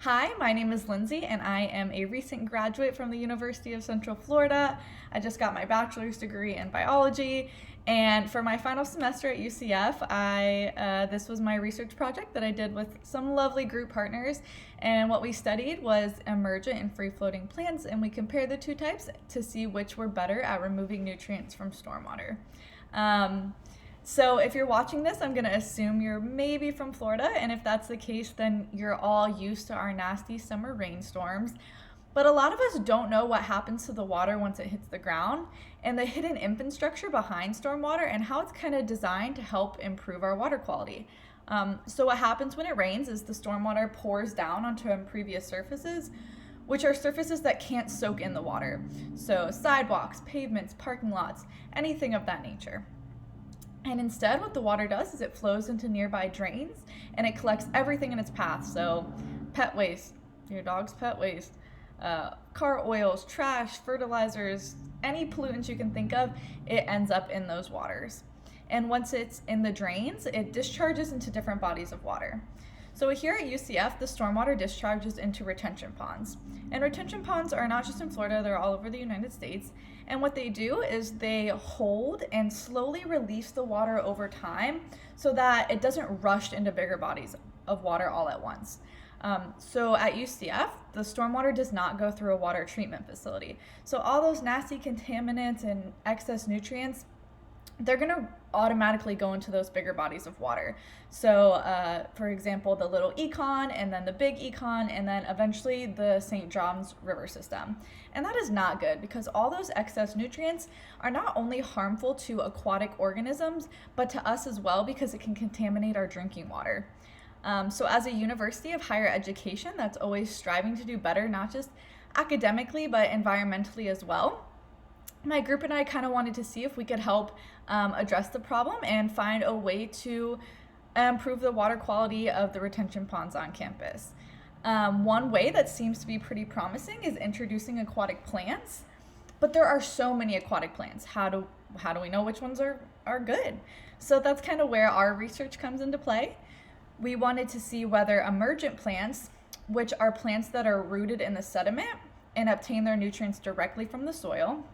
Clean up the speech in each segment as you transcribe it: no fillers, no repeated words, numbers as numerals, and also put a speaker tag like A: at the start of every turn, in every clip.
A: Hi, my name is Lindsay, and I am a recent graduate from the University of Central Florida. I just got my bachelor's degree in biology, and for my final semester at UCF, this was my research project that I did with some lovely group partners. And what we studied was emergent and free-floating plants, and we compared the two types to see which were better at removing nutrients from stormwater. So if you're watching this, I'm going to assume you're maybe from Florida, and if that's the case, then you're all used to our nasty summer rainstorms. But a lot of us don't know what happens to the water once it hits the ground, and the hidden infrastructure behind stormwater and how it's kind of designed to help improve our water quality. So what happens when it rains is the stormwater pours down onto impervious surfaces, which are surfaces that can't soak in the water. So sidewalks, pavements, parking lots, anything of that nature. And instead, what the water does is it flows into nearby drains and it collects everything in its path. So pet waste, your dog's pet waste, car oils, trash, fertilizers, any pollutants you can think of, it ends up in those waters. And once it's in the drains, it discharges into different bodies of water. So here at UCF, the stormwater discharges into retention ponds. And retention ponds are not just in Florida, they're all over the United States. And what they do is they hold and slowly release the water over time so that it doesn't rush into bigger bodies of water all at once. So at UCF, the stormwater does not go through a water treatment facility. So all those nasty contaminants and excess nutrients, they're going to automatically go into those bigger bodies of water. So, for example, the Little Econ, and then the Big Econ, and then eventually the St. John's River system. And that is not good because all those excess nutrients are not only harmful to aquatic organisms, but to us as well because it can contaminate our drinking water. So as a university of higher education that's always striving to do better, not just academically, but environmentally as well, my group and I kind of wanted to see if we could help address the problem and find a way to improve the water quality of the retention ponds on campus. One way that seems to be pretty promising is introducing aquatic plants, but there are so many aquatic plants. How do we know which ones are good? So that's kind of where our research comes into play. We wanted to see whether emergent plants, which are plants that are rooted in the sediment and obtain their nutrients directly from the soil,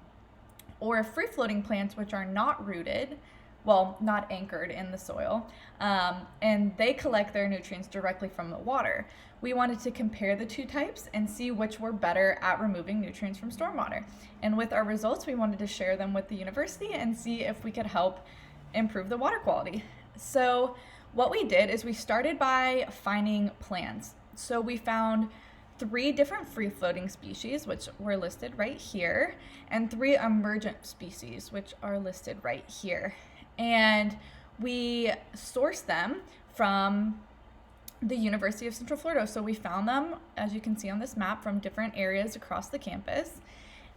A: or free-floating plants which are not rooted, well, not anchored in the soil, and they collect their nutrients directly from the water. We wanted to compare the two types and see which were better at removing nutrients from stormwater. And with our results, we wanted to share them with the university and see if we could help improve the water quality. So what we did is we started by finding plants. So we found 3 different free-floating species, which were listed right here, and 3 emergent species, which are listed right here. And we sourced them from the University of Central Florida. So we found them, as you can see on this map, from different areas across the campus.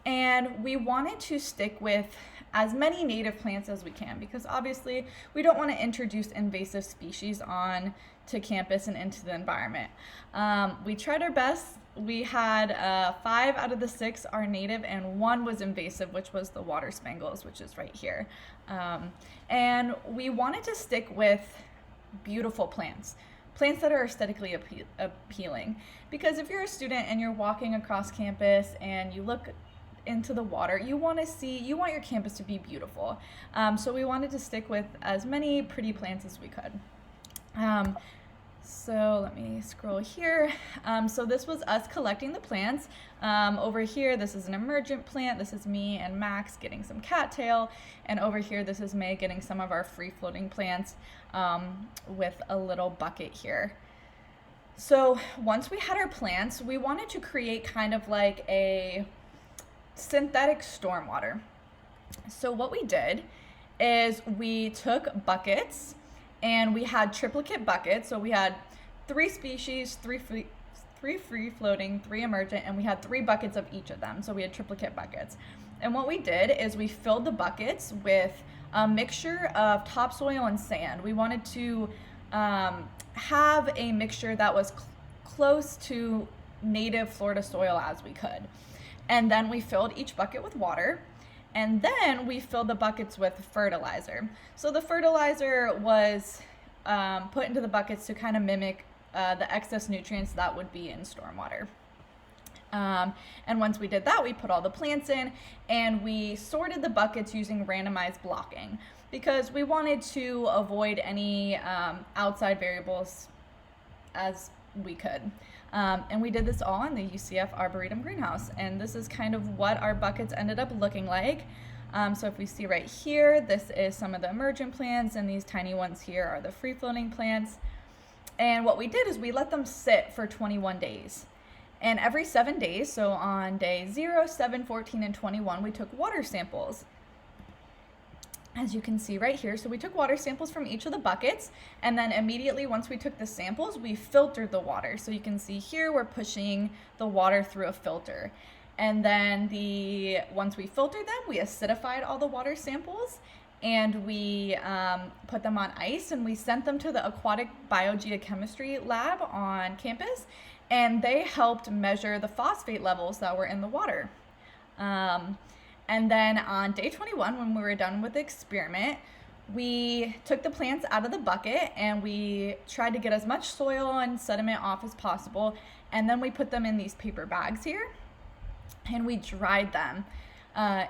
A: And we wanted to stick with as many native plants as we can because obviously we don't want to introduce invasive species on to campus and into the environment. We tried our best. We had 5 out of the 6 are native and 1 was invasive, which was the water spangles, which is right here. And we wanted to stick with beautiful plants that are aesthetically appealing. Because if you're a student and you're walking across campus and you look into the water, you want your campus to be beautiful. So we wanted to stick with as many pretty plants as we could. So let me scroll here. So this was us collecting the plants. Over here, this is an emergent plant. This is me and Max getting some cattail. And over here, this is May getting some of our free-floating plants with a little bucket here. So once we had our plants, we wanted to create kind of like a synthetic stormwater. So what we did is we took buckets and we had triplicate buckets. So we had 3 species, 3 free-floating, 3 emergent, and we had 3 buckets of each of them. So we had triplicate buckets. And what we did is we filled the buckets with a mixture of topsoil and sand. We wanted to have a mixture that was close to native Florida soil as we could. And then we filled each bucket with water. And then we filled the buckets with fertilizer. So the fertilizer was put into the buckets to kind of mimic the excess nutrients that would be in stormwater. And once we did that, we put all the plants in and we sorted the buckets using randomized blocking because we wanted to avoid any outside variables as we could. And we did this all in the UCF Arboretum greenhouse. And this is kind of what our buckets ended up looking like. So if we see right here, this is some of the emergent plants, and these tiny ones here are the free-floating plants. And what we did is we let them sit for 21 days. And every 7 days, so on day 0, 7, 14, and 21, we took water samples. As you can see right here, so we took water samples from each of the buckets, and then immediately once we took the samples, we filtered the water. So you can see here, we're pushing the water through a filter. And then once we filtered them, we acidified all the water samples, and we put them on ice, and we sent them to the Aquatic Biogeochemistry lab on campus, and they helped measure the phosphate levels that were in the water. And then on day 21, when we were done with the experiment, we took the plants out of the bucket and we tried to get as much soil and sediment off as possible. And then we put them in these paper bags here and we dried them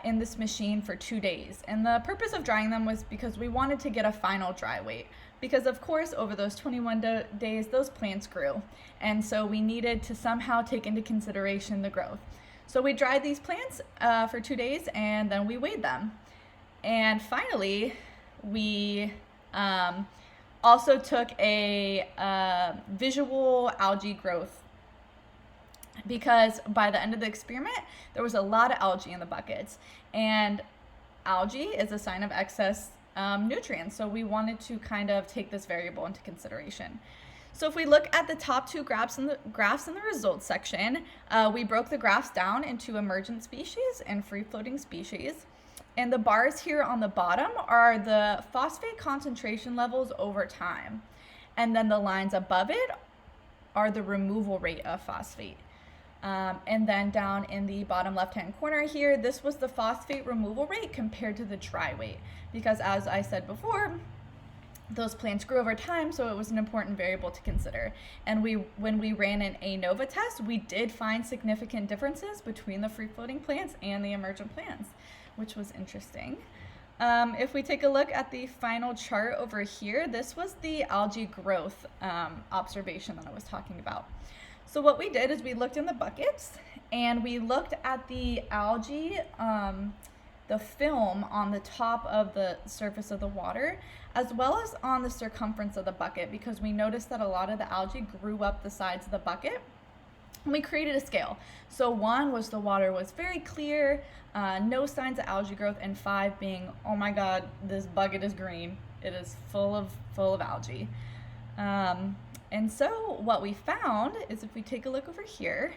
A: in this machine for 2 days. And the purpose of drying them was because we wanted to get a final dry weight. Because of course, over those 21 days, those plants grew. And so we needed to somehow take into consideration the growth. So we dried these plants for 2 days and then we weighed them. And finally, we also took a visual algae growth, because by the end of the experiment, there was a lot of algae in the buckets. And algae is a sign of excess nutrients. So we wanted to kind of take this variable into consideration. So if we look at the top two graphs in the results section, we broke the graphs down into emergent species and free-floating species. And the bars here on the bottom are the phosphate concentration levels over time. And then the lines above it are the removal rate of phosphate. And then down in the bottom left-hand corner here, this was the phosphate removal rate compared to the dry weight. Because as I said before, those plants grew over time, so it was an important variable to consider. And when we ran an ANOVA test, we did find significant differences between the free-floating plants and the emergent plants, which was interesting. If we take a look at the final chart over here, this was the algae growth observation that I was talking about. So what we did is we looked in the buckets and we looked at the algae, the film on the top of the surface of the water, as well as on the circumference of the bucket, because we noticed that a lot of the algae grew up the sides of the bucket. And we created a scale. So 1 was the water was very clear, no signs of algae growth, and 5 being, oh my God, this bucket is green. It is full of algae. And so what we found is, if we take a look over here,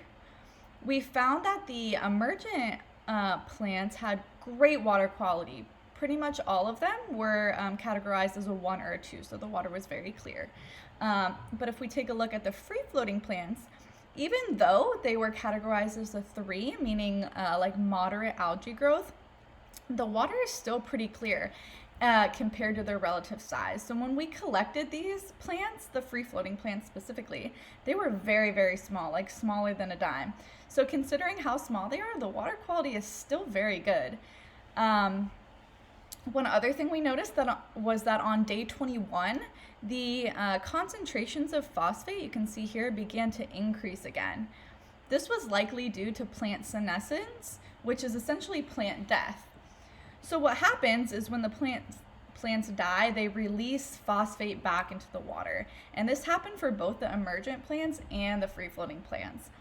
A: we found that the emergent plants had great water quality. Pretty much all of them were categorized as a 1 or a 2, so the water was very clear. But if we take a look at the free-floating plants, even though they were categorized as a 3, meaning like moderate algae growth, the water is still pretty clear compared to their relative size. So when we collected these plants, the free-floating plants specifically, they were very, very small, like smaller than a dime. So considering how small they are, the water quality is still very good. One other thing we noticed was that on day 21, the concentrations of phosphate, you can see here, began to increase again. This was likely due to plant senescence, which is essentially plant death. So what happens is when the plants die, they release phosphate back into the water. And this happened for both the emergent plants and the free-floating plants.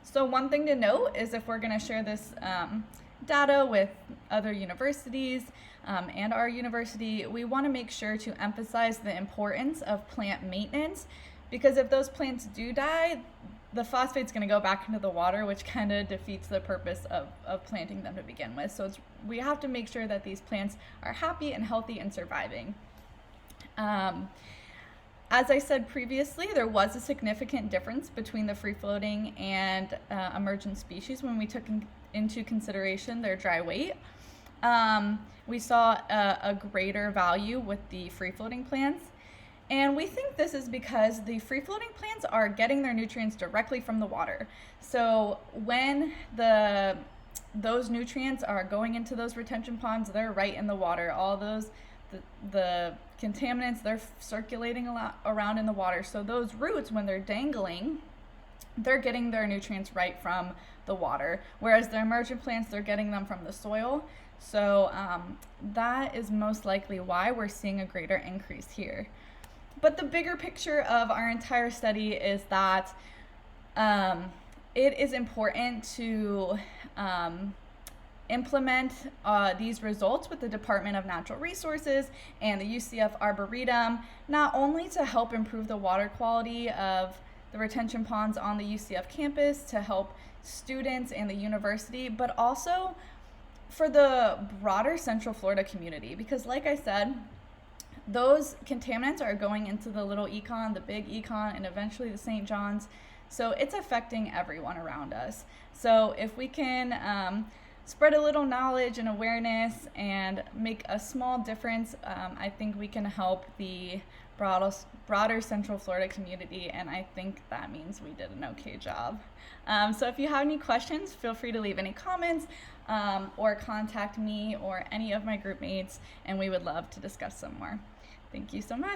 A: So one thing to note is, if we're going to share this data with other universities and our university, we want to make sure to emphasize the importance of plant maintenance, because if those plants do die, the phosphate's going to go back into the water, which kind of defeats the purpose of planting them to begin with. So we have to make sure that these plants are happy and healthy and surviving. As I said previously, there was a significant difference between the free-floating and emergent species when we took into consideration their dry weight. We saw a greater value with the free-floating plants. And we think this is because the free-floating plants are getting their nutrients directly from the water. So when those nutrients are going into those retention ponds, they're right in the water. All those the contaminants, they're circulating around in the water. So those roots, when they're dangling, they're getting their nutrients right from the water, whereas the emergent plants, they're getting them from the soil. So that is most likely why we're seeing a greater increase here. But the bigger picture of our entire study is that it is important to implement these results with the Department of Natural Resources and the UCF Arboretum, not only to help improve the water quality of the retention ponds on the UCF campus, to help students and the university, but also for the broader Central Florida community. Because like I said, those contaminants are going into the little econ, the big econ, and eventually the St. John's. So it's affecting everyone around us. So if we can spread a little knowledge and awareness and make a small difference, I think we can help the broader Central Florida community, and I think that means we did an okay job. So if you have any questions, feel free to leave any comments or contact me or any of my group mates, and we would love to discuss some more. Thank you so much.